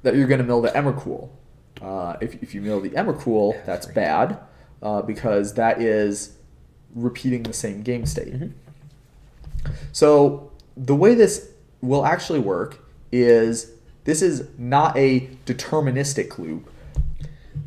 that you're going to mill the Emrakul. If you mill the Emrakul, that's bad, because that is repeating the same game state. So the way this will actually work is, this is not a deterministic loop,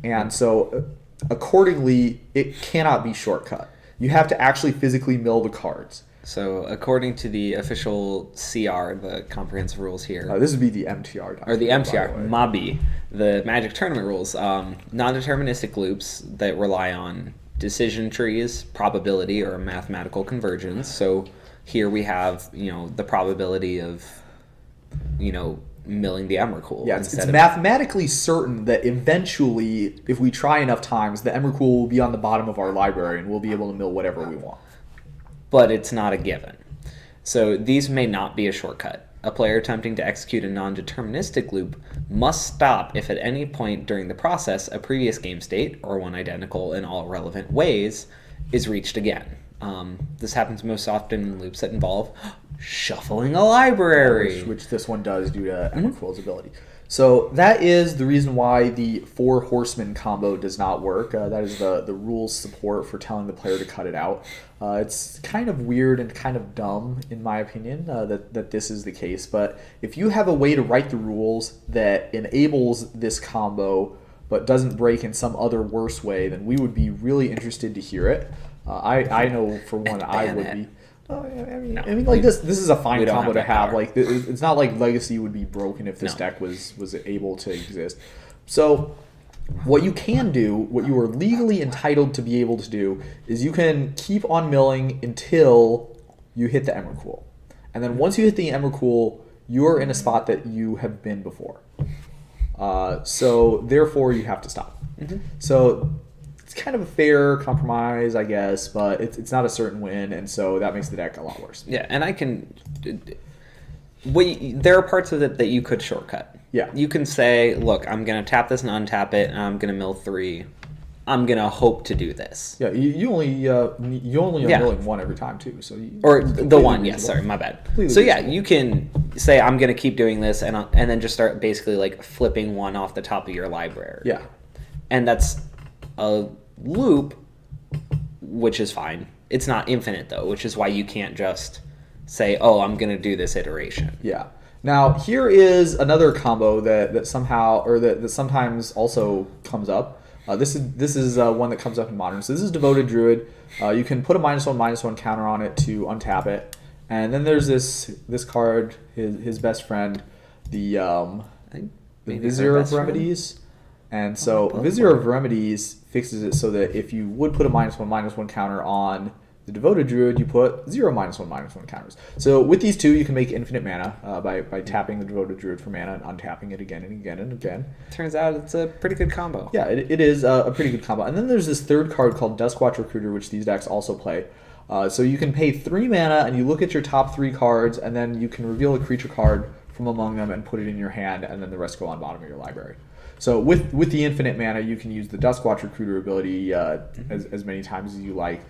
and so accordingly, it cannot be shortcut. You have to actually physically mill the cards. So, according to the official CR, the comprehensive rules here, This would be the MTR. or the document, MTR, by the way. MABI, the Magic Tournament rules, non-deterministic loops that rely on decision trees, probability, or mathematical convergence. So here we have, the probability of, milling the Emrakul. Yeah, it's instead of- mathematically certain that eventually, if we try enough times, the Emrakul will be on the bottom of our library and we'll be able to mill whatever we want. but it's not a given. So these may not be a shortcut. A player attempting to execute a non-deterministic loop must stop if at any point during the process a previous game state, or one identical in all relevant ways, is reached again. This happens most often in loops that involve shuffling a library. Which this one does due to Emrakul's ability. So that is the reason why the 4 Horsemen combo does not work. That is the rules support for telling the player to cut it out. It's kind of weird and kind of dumb, in my opinion, that this is the case. But if you have a way to write the rules that enables this combo but doesn't break in some other worse way, then we would be really interested to hear it. I know for one I would be. I mean, like this is a fine combo to have. Like, it's not like Legacy would be broken if this deck was able to exist. So, what you can do, what you are legally entitled to be able to do, is you can keep on milling until you hit the Emrakul, and then once you hit the Emrakul, you're in a spot that you have been before. So therefore, you have to stop. So it's kind of a fair compromise, I guess, but it's not a certain win, and so that makes the deck a lot worse. Yeah, and I can... there are parts of it that you could shortcut. Yeah. You can say, look, I'm going to tap this and untap it, and I'm going to mill 3 I'm gonna hope to do this. Yeah, you only Yeah. unveiling one every time too. So Or it's the completely one, yes, reasonable. sorry, my bad. Completely So yeah, reasonable. you can say I'm gonna keep doing this, and then just start basically like flipping one off the top of your library. Yeah, And that's a loop, which is fine. It's not infinite though, which is why you can't just say, "Oh, I'm gonna do this iteration." yeah. Now here is another combo that somehow or that sometimes also comes up. This is one that comes up in Modern. So this is Devoted Druid. You can put a -1/-1 counter on it to untap it, and then there's this card, his best friend, the I think the maybe Vizier her of best friend? Remedies. And so both Vizier of Remedies fixes it so that if you would put a -1/-1 counter on the Devoted Druid, you put 0 -1/-1 counters. So with these two, you can make infinite mana by tapping the Devoted Druid for mana and untapping it again and again and again. Turns out it's a pretty good combo. Yeah, it is a pretty good combo. And then there's this third card called Duskwatch Recruiter, which these decks also play. So you can pay 3 mana, and you look at your top 3 cards, and then you can reveal a creature card from among them and put it in your hand, and then the rest go on bottom of your library. So with the infinite mana, you can use the Duskwatch Recruiter ability as many times as you like.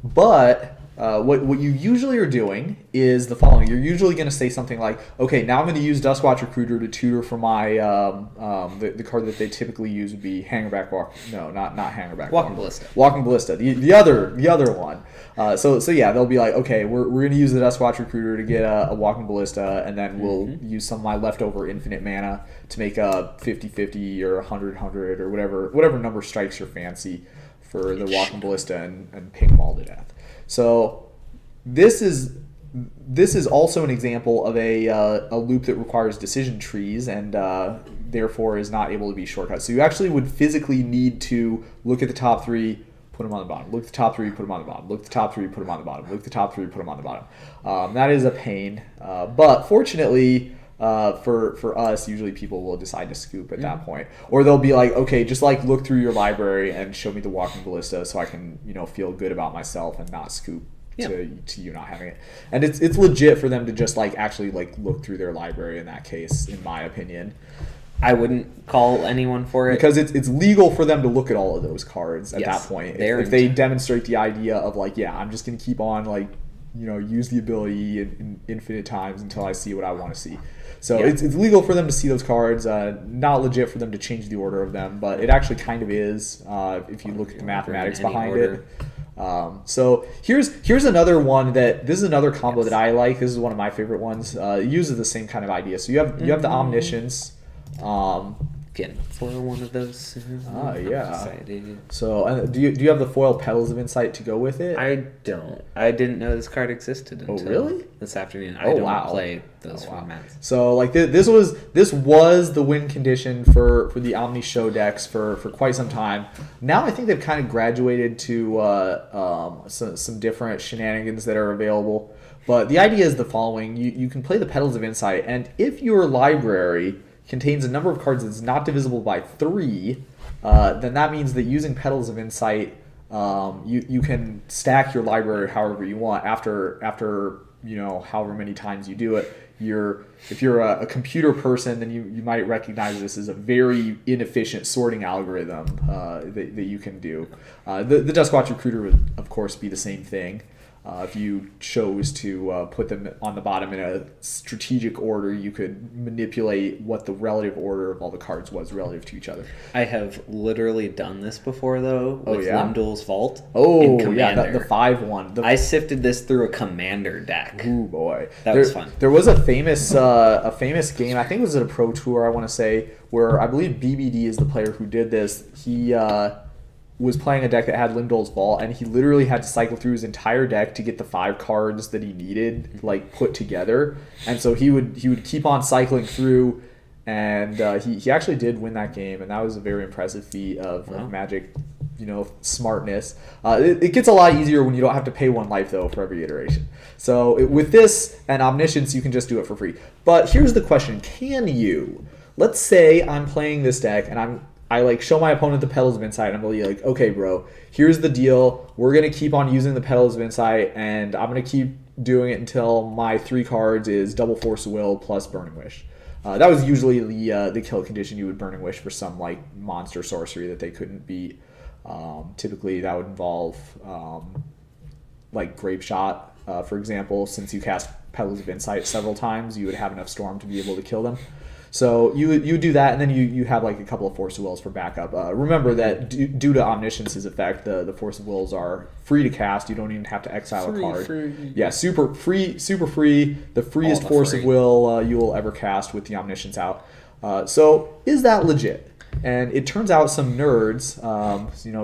But what you usually are doing is the following. You're usually going to say something like, okay, now I'm going to use Duskwatch Recruiter to tutor for my, the card that they typically use would be Hangerback Walk. No, not Hangerback. Walking Ballista. Walking Ballista, the other one. So yeah, they'll be like, okay, we're going to use the Duskwatch Recruiter to get a Walking Ballista, and then we'll use some of my leftover infinite mana to make a 50-50 or 100-100 or whatever number strikes your fancy for the Walking Ballista and ping them all to death. So this is also an example of a loop that requires decision trees and therefore is not able to be shortcut. So you actually would physically need to look at the top 3, put them on the bottom. Look at the top 3, put them on the bottom. Look at the top 3, put them on the bottom. Look at the top 3, put them on the bottom. That is a pain. But fortunately, for us, usually people will decide to scoop at that point, or they'll be like, okay, just like look through your library and show me the Walking Ballista so I can feel good about myself and not scoop to you not having it. And it's legit for them to just like actually like look through their library in that case, in my opinion. I wouldn't call anyone for it. Because it's legal for them to look at all of those cards at Yes, that point. if they demonstrate the idea of like, yeah, I'm just going to keep on like, use the ability in infinite times until I see what I want to see. So it's legal for them to see those cards. Not legit for them to change the order of them, but it actually kind of is if you look at the mathematics behind it. So here's another one this is another combo that I like. This is one of my favorite ones. It uses the same kind of idea. So you have the Omniscience. Again, foil one of those soon. Yeah. Excited. So do you have the foil Petals of Insight to go with it? I don't. I didn't know this card existed until really? this afternoon. I don't wow. play those wow. formats. So like this was the win condition for the Omni Show decks for quite some time. Now I think they've kind of graduated to some different shenanigans that are available. But the idea is the following: you can play the Petals of Insight, and if your library contains a number of cards that's not divisible by 3, then that means that using Petals of Insight, you can stack your library however you want after however many times you do it. If you're a computer person, then you might recognize this as a very inefficient sorting algorithm that you can do. The Duskwatch Recruiter would, of course, be the same thing. If you chose to put them on the bottom in a strategic order, you could manipulate what the relative order of all the cards was relative to each other. I have literally done this before, though, with Lim-Dûl's Vault. Oh, in yeah, Commander. the 5-1. I sifted this through a Commander deck. Ooh, boy. That was fun. There was a famous game, I think it was at a Pro Tour, I want to say, where I believe BBD is the player who did this. He was playing a deck that had Lim-Dûl's Vault, and he literally had to cycle through his entire deck to get the 5 cards that he needed, like, put together. And so he would keep on cycling through, and he actually did win that game, and that was a very impressive feat of Magic, smartness. It gets a lot easier when you don't have to pay 1 life, though, for every iteration. So with this and Omniscience, you can just do it for free. But here's the question: can you? Let's say I'm playing this deck, and I like show my opponent the Petals of Insight, and I'm really like, okay, bro, here's the deal. We're going to keep on using the Petals of Insight, and I'm going to keep doing it until my 3 cards is Double Force of Will plus Burning Wish. That was usually the kill condition. You would Burning Wish for some like monster sorcery that they couldn't beat. Typically, that would involve like Grape Shot, for example. Since you cast Petals of Insight several times, you would have enough Storm to be able to kill them. So you would do that, and then you have like a couple of Force of Wills for backup. Remember that due to Omniscience's effect, the Force of Wills are free to cast. You don't even have to exile a card. Free. Yeah, super free. The freest Force of Will you will ever cast with the Omniscience out. So is that legit? And it turns out some nerds,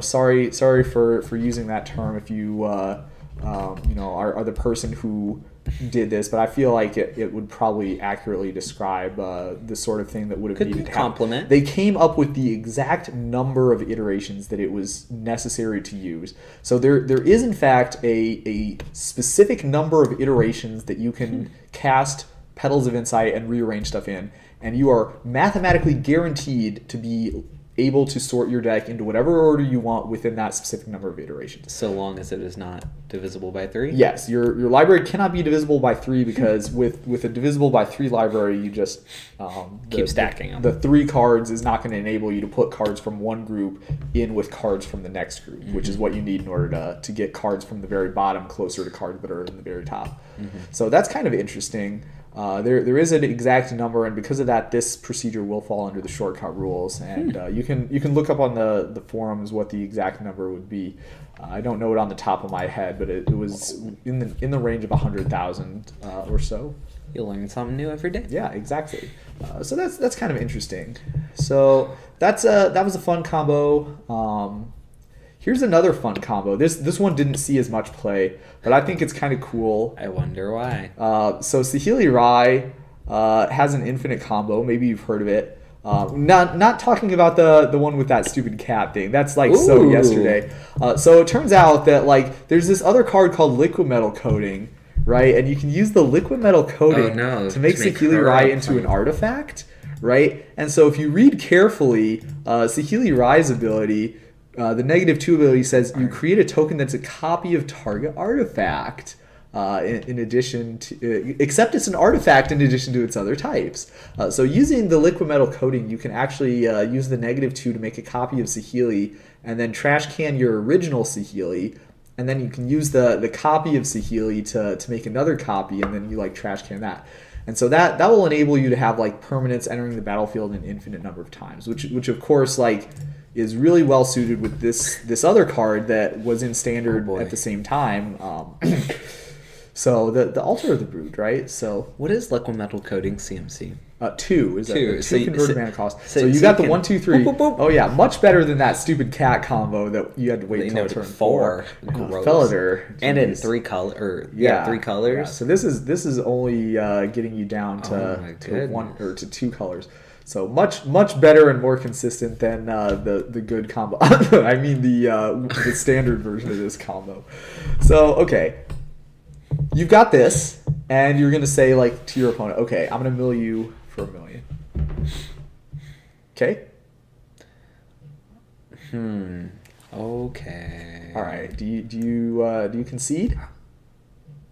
sorry for using that term if you are the person who did this, but I feel like it would probably accurately describe the sort of thing that would have needed to happen. Compliment. They came up with the exact number of iterations that it was necessary to use. So there is in fact a specific number of iterations that you can cast Petals of Insight and rearrange stuff in, and you are mathematically guaranteed to be able to sort your deck into whatever order you want within that specific number of iterations. So long as it is not divisible by 3? Yes, your library cannot be divisible by 3 because with a divisible by 3 library, you just keep stacking them. The 3 cards is not going to enable you to put cards from one group in with cards from the next group, which is what you need in order to get cards from the very bottom closer to cards that are in the very top. So that's kind of interesting. There is an exact number, and because of that, this procedure will fall under the shortcut rules. And you can look up on the forums what the exact number would be. I don't know it on the top of my head, but it was in the range of 100,000 or so. You'll learn something new every day. Yeah, exactly. So that's kind of interesting. So that was a fun combo. Here's another fun combo. This one didn't see as much play, but I think it's kind of cool. I wonder why. So Saheeli Rai has an infinite combo. Maybe you've heard of it. Not talking about the one with that stupid cat thing. That's like so Ooh. yesterday. So it turns out that like there's this other card called Liquid Metal Coating, right? And you can use the Liquid Metal Coating to make Saheeli Rai into an artifact, right? And so if you read carefully, Saheeli Rai's ability. The -2 ability says you create a token that's a copy of target artifact. In addition to, except it's an artifact in addition to its other types. So using the Liquid Metal Coating, you can actually use the -2 to make a copy of Saheeli, and then trash can your original Saheeli, and then you can use the copy of Saheeli to make another copy, and then you like trash can that. And so that will enable you to have like permanents entering the battlefield an infinite number of times, which of course like is really well suited with this other card that was in standard at the same time. So the Altar of the Brood, right? So what is Liquid Metal Coating CMC? 2 is Two. two converted mana cost. so So you you got the can- 1, 2, 3. boop, boop, boop. Oh yeah, much better than that stupid cat combo that you had to wait You until know, turn 4. 4. Gross. Felidar, And in jeez. 3 color, or Yeah, 3 colors. Yeah. So this is only getting you down Oh my to 1 goodness. or to 2 colors. So much better and more consistent than the good combo. I mean the standard version of this combo. So okay, you've got this, and you're gonna say like to your opponent, okay, I'm gonna mill you for $1 million. Okay. Okay. All right. Do you concede?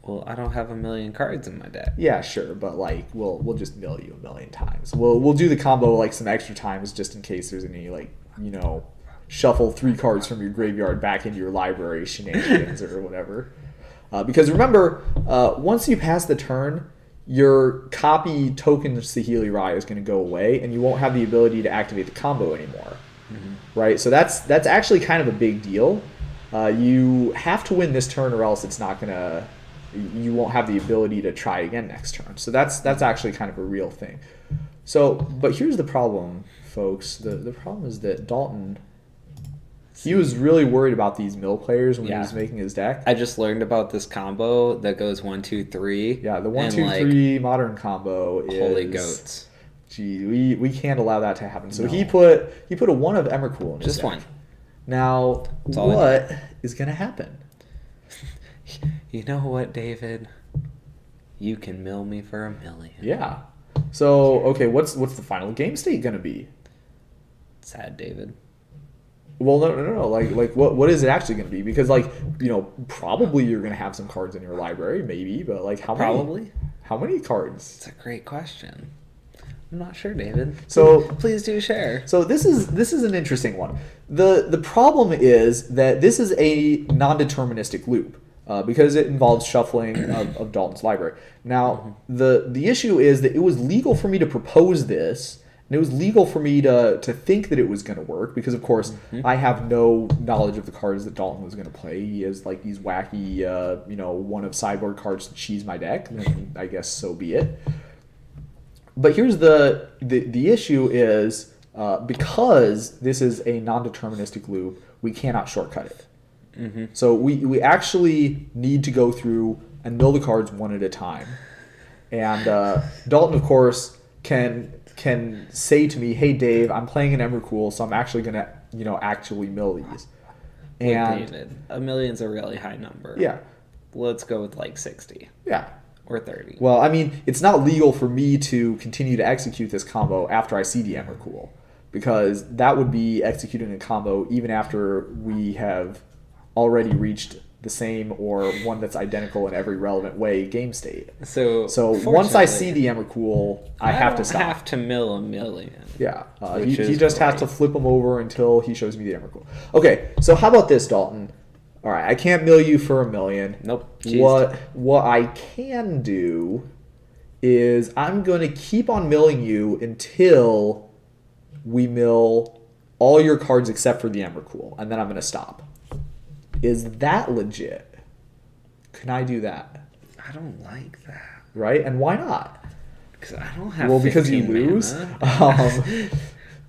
Well, I don't have 1 million cards in my deck. Yeah, sure, but like we'll just mill you 1 million times. We'll do the combo like some extra times just in case there's any like shuffle 3 cards from your graveyard back into your library shenanigans or whatever. Because remember, once you pass the turn, your copy token of Saheeli Rai is going to go away, and you won't have the ability to activate the combo anymore. Right? So that's actually kind of a big deal. You have to win this turn, or else it's not gonna. You won't have the ability to try again next turn. So that's actually kind of a real thing. So, but here's the problem, folks. The problem is that Dalton, he was really worried about these mill players when he was making his deck. I just learned about this combo that goes 1, 2, 3. Yeah, the 1, and, 2, like, 3 modern combo is holy goats. Gee, we can't allow that to happen. So No. he put a 1 of Emrakul in his Just deck. 1. Now, That's all I what is going to happen? You know what, David? You can mill me for $1 million. Yeah. So, okay, what's the final game state going to be? Sad, David. Well, no. Like what is it actually going to be? Because probably you're going to have some cards in your library, maybe, but like how many? Probably. How many cards? It's a great question. I'm not sure, David. So Please do share. So this is an interesting one. The problem is that this is a non-deterministic loop because it involves shuffling of Dalton's library. Now the issue is that it was legal for me to propose this, and it was legal for me to think that it was going to work because, of course, I have no knowledge of the cards that Dalton was going to play. He has like these wacky, one of sideboard cards to cheese my deck. And I guess so be it. But here's the issue is because this is a non-deterministic loop, we cannot shortcut it. So we actually need to go through and mill the cards one at a time. And Dalton, of course, can say to me, "Hey, Dave, I'm playing an Emrakul, so I'm actually gonna actually mill these." And David, a million's a really high number. yeah, Let's go with like 60 yeah. or 30. Well, I mean, it's not legal for me to continue to execute this combo after I see the Emrakul, because that would be executing a combo even after we have already reached the same or one that's identical in every relevant way game state. So once I see the Emrakul, I have to don't stop. have to mill a million. Yeah, Which he is just has great. to flip them over until he shows me the Emrakul. Okay, so how about this, Dalton? All right, I can't mill you for a million. Nope. What I can do is I'm going to keep on milling you until we mill all your cards except for the Emrakul, and then I'm going to stop. Is that legit? Can I do that? I don't like that. Right? And why not? Because I don't have Well, because you 15 lose. mana.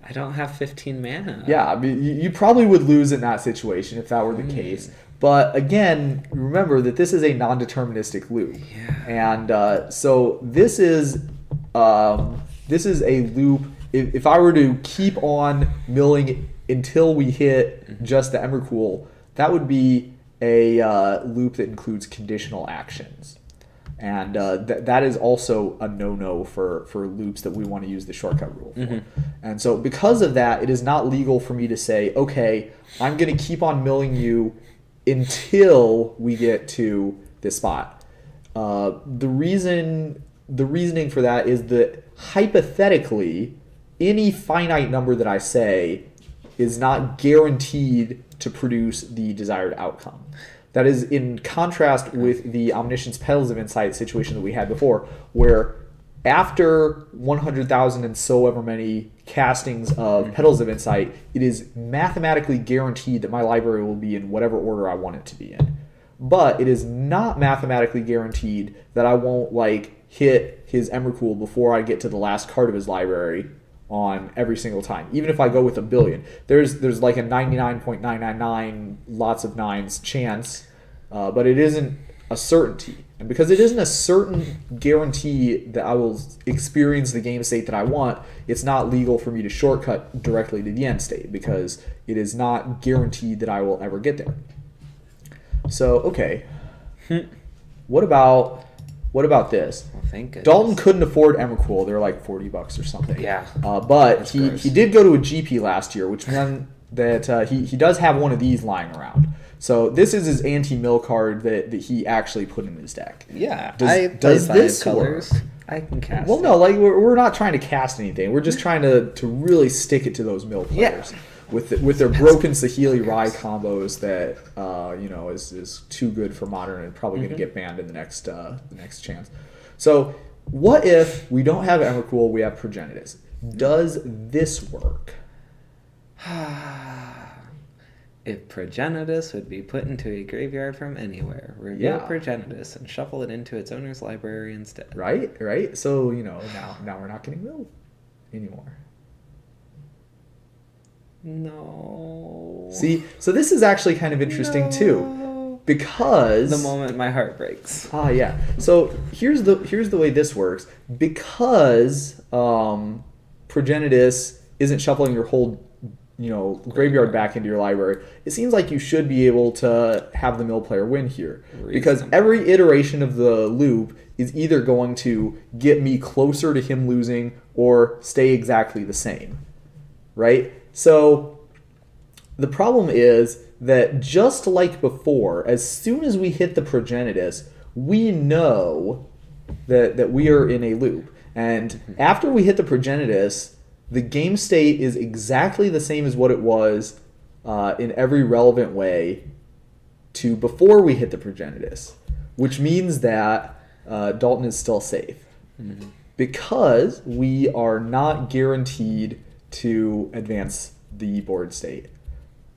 I don't have 15 mana. Yeah, I mean, you probably would lose in that situation if that were the case. But again, remember that this is a non-deterministic loop, and so this is a loop. If I were to keep on milling until we hit just the Emrakul, that would be a loop that includes conditional actions. And that is also a no-no for loops that we want to use the shortcut rule for. And so because of that, it is not legal for me to say, okay, I'm going to keep on milling you until we get to this spot. The reasoning for that is that hypothetically, any finite number that I say is not guaranteed to produce the desired outcome. That is in contrast with the Omniscience Petals of Insight situation that we had before, where after 100,000 and so ever many castings of Petals of Insight, it is mathematically guaranteed that my library will be in whatever order I want it to be in. But it is not mathematically guaranteed that I won't hit his Emrakul before I get to the last card of his library on every single time, even if I go with a billion. There's like a 99.999 lots of nines chance, but it isn't a certainty. And because it isn't a certain guarantee that I will experience the game state that I want, it's not legal for me to shortcut directly to the end state because it is not guaranteed that I will ever get there. So, okay. What about this? Well, thank goodness. Dalton couldn't afford Emrakul. They're like $40 or something. Yeah. But That's he gross. did go to a GP last year, which meant that he does have one of these lying around. So this is his anti-mill card that he actually put in his deck. Yeah. Does this colors? work? I can cast. Well, no, we're not trying to cast anything. We're just trying to really stick it to those mill players. Yeah. With their broken Sahili Rai combos that is too good for modern and probably going to get banned in the next chance. So what if we don't have Emrakul, we have Progenitus? Does this work? If Progenitus would be put into a graveyard from anywhere, reveal Yeah. Progenitus and shuffle it into its owner's library instead. Right. So now we're not getting milled anymore. No. See, so this is actually kind of interesting too, because The moment my heart breaks. yeah. So here's the way this works. Because Progenitus isn't shuffling your whole graveyard back into your library, it seems like you should be able to have the mill player win here. Because Reasonable. every iteration of the loop is either going to get me closer to him losing or stay exactly the same. Right? So the problem is that just like before, as soon as we hit the Progenitus, we know that we are in a loop. And after we hit the Progenitus, the game state is exactly the same as what it was in every relevant way to before we hit the Progenitus, which means that Dalton is still safe. Because we are not guaranteed to advance the board state.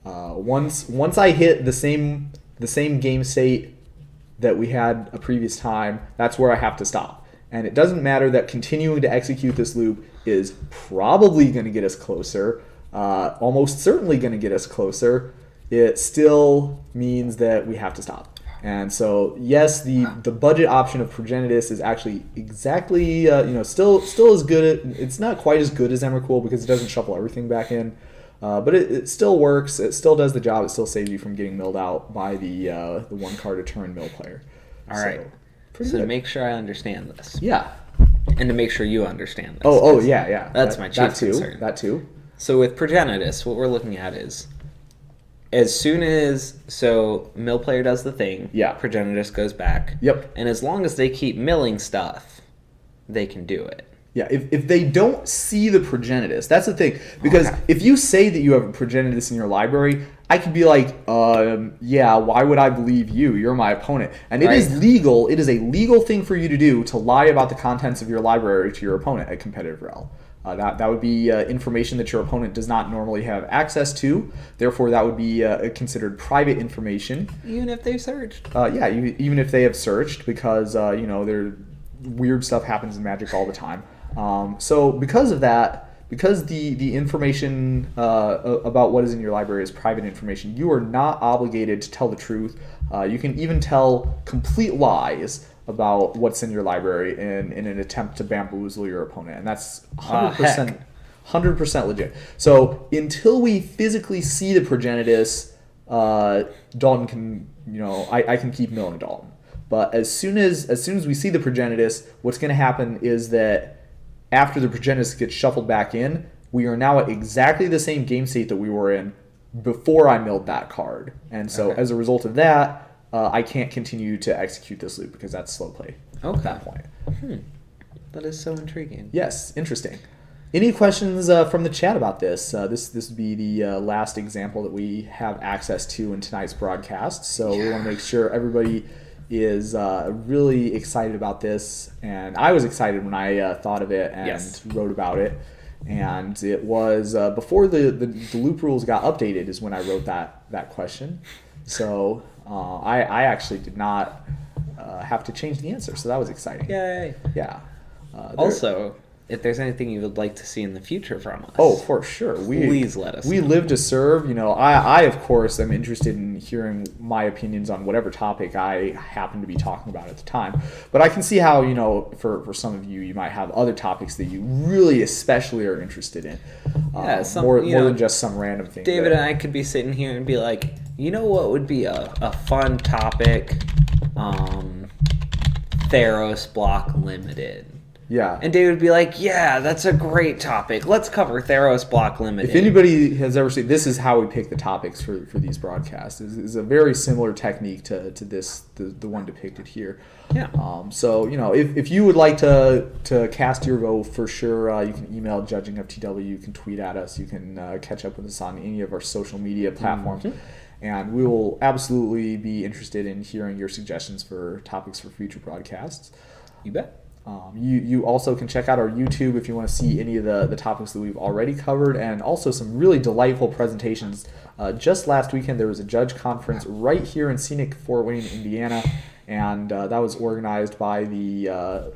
Once I hit the same game state that we had a previous time, that's where I have to stop. And it doesn't matter that continuing to execute this loop is probably going to get us closer, almost certainly going to get us closer. It still means that we have to stop. And so, yes, the budget option of Progenitus is actually exactly, still as good. It's not quite as good as Emrakul because it doesn't shuffle everything back in. But it still works. It still does the job. It still saves you from getting milled out by the one card a turn mill player. All right. So to make sure I understand this. Yeah. And to make sure you understand this. Oh, yeah. That's my chief concern. That too. So with Progenitus, what we're looking at is as soon as mill player does the thing, Progenitus goes back. Yep. And as long as they keep milling stuff, they can do it. Yeah, if they don't see the Progenitus, that's the thing. Because if you say that you have a Progenitus in your library, I could be like, why would I believe you? You're my opponent. And it is legal. It is a legal thing for you to do to lie about the contents of your library to your opponent at Competitive Rel. That would be information that your opponent does not normally have access to. Therefore, that would be considered private information. Even if they've searched. Even if they have searched, because weird stuff happens in Magic all the time. So because of that, because the information about what is in your library is private information, you are not obligated to tell the truth. You can even tell complete lies about what's in your library in an attempt to bamboozle your opponent, and that's 100% legit. So until we physically see the Progenitus, Dalton can, I can keep milling Dalton. But as soon as we see the Progenitus, what's going to happen is that after the Progenitus gets shuffled back in, we are now at exactly the same game state that we were in before I milled that card. And so as a result of that, I can't continue to execute this loop because that's slow play at that point. That is so intriguing. Yes, interesting. Any questions from the chat about this? This would be the last example that we have access to in tonight's broadcast. So we want to make sure everybody is really excited about this. And I was excited when I thought of it and wrote about it. And it was before the loop rules got updated is when I wrote that question. So I actually did not have to change the answer, so that was exciting. Yay! Yeah. Also, if there's anything you would like to see in the future from us, for sure. Please let us know. We live to serve. I of course am interested in hearing my opinions on whatever topic I happen to be talking about at the time. But I can see how for some of you might have other topics that you really especially are interested in. More than just some random thing. David and I could be sitting here and be like, what would be a fun topic? Theros Block Limited. Yeah. And David would be like, yeah, that's a great topic. Let's cover Theros Block Limited. If anybody has ever seen, this is how we pick the topics for these broadcasts. Is a very similar technique to this, the one depicted here. Yeah. So, if you would like to cast your vote, for sure, you can email JudgingFTW, you can tweet at us, you can catch up with us on any of our social media platforms. And we will absolutely be interested in hearing your suggestions for topics for future broadcasts. You bet. You also can check out our YouTube if you want to see any of the topics that we've already covered, and also some really delightful presentations. Just last weekend, there was a judge conference right here in scenic Fort Wayne, Indiana, and that was organized by the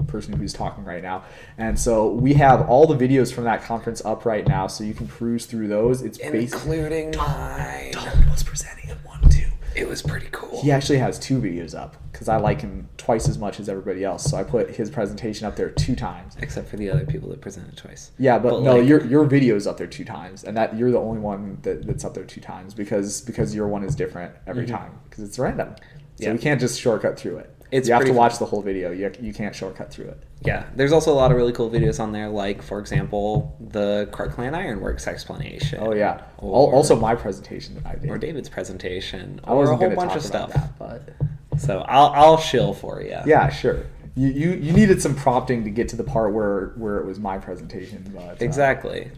person who's talking right now. And so we have all the videos from that conference up right now, so you can peruse through those. It's including mine. Dalton was presenting in one too. It was pretty cool. He actually has 2 videos up because I like him twice as much as everybody else. So I put his presentation up there 2 times. Except for the other people that presented twice. Yeah, but no, your video's up there 2 times, and that you're the only one that's up there 2 times because your one is different every time because it's random. So you can't just shortcut through it. You have to watch the whole video. You can't shortcut through it. Yeah, there's also a lot of really cool videos on there, like, for example, the Krark Clan Ironworks explanation. Oh, yeah. Also my presentation that I did. Or David's presentation. I wasn't or a whole going to bunch talk of stuff. about that, but... So I'll shill for you. Yeah, sure. You needed some prompting to get to the part where it was my presentation. But, Exactly.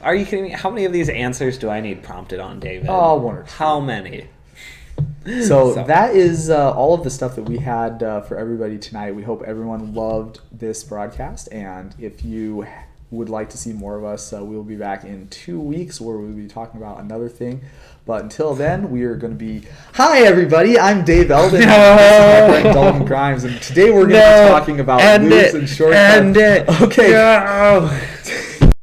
Are you kidding me? How many of these answers do I need prompted on, David? Oh, one or two. How many? So that is all of the stuff that we had for everybody tonight. We hope everyone loved this broadcast, and if you would like to see more of us, we'll be back in 2 weeks where we'll be talking about another thing. But until then, we are going to be... Hi, everybody. I'm Dave Eldon. No. This is my friend Dalton Grimes, and today we're going to be talking about loose and short. End it. Okay. No.